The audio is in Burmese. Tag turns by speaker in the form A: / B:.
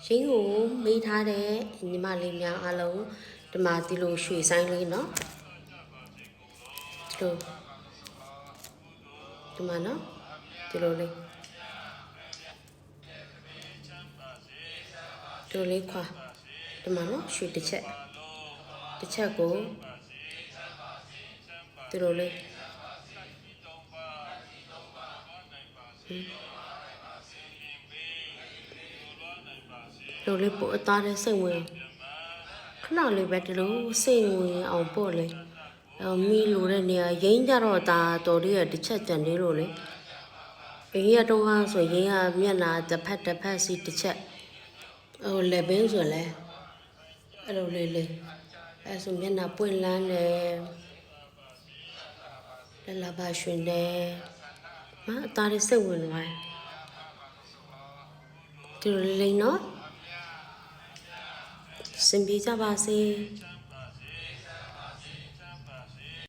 A: ရင်းကိုမေးထားတဲ့ညီမလေးများအားလုံးဒီမှာဒီလိုရွှေဆိုင်လေးเนาะဒီလိုဒီမှာเนาะဒီလိုလေးဒီလိုလေးခွာဒီမှာเนาะရွှေတစ်ချက်ကိုဒီလိုလေးလိုလေးပို့အသားနဲ့စိတ်ဝင်ခဏလေးပဲဒီလိုစိတ်ဝင်အောင်ပို့လေမီလိုတဲ့နေရာရင်းကြတော့ဒါတော်လေးရတစ်ချက်ကြံလေးလို့လေအင်းရတော့ဟာဆိုရင်းကမျက်နှာတစ်ဖက်စီတစ်ချက်ဟိုလက်ဘင်းဆိုလဲအဲ့လိုလေးအဲ့ဆိုမျက်နှာပွင့်လန်းတယ်လက်လာပါရှင်တယ်အသားလေးစိတ်ဝင်သွားဒီလိုလေးနော်စင်ပြေကြပါစေ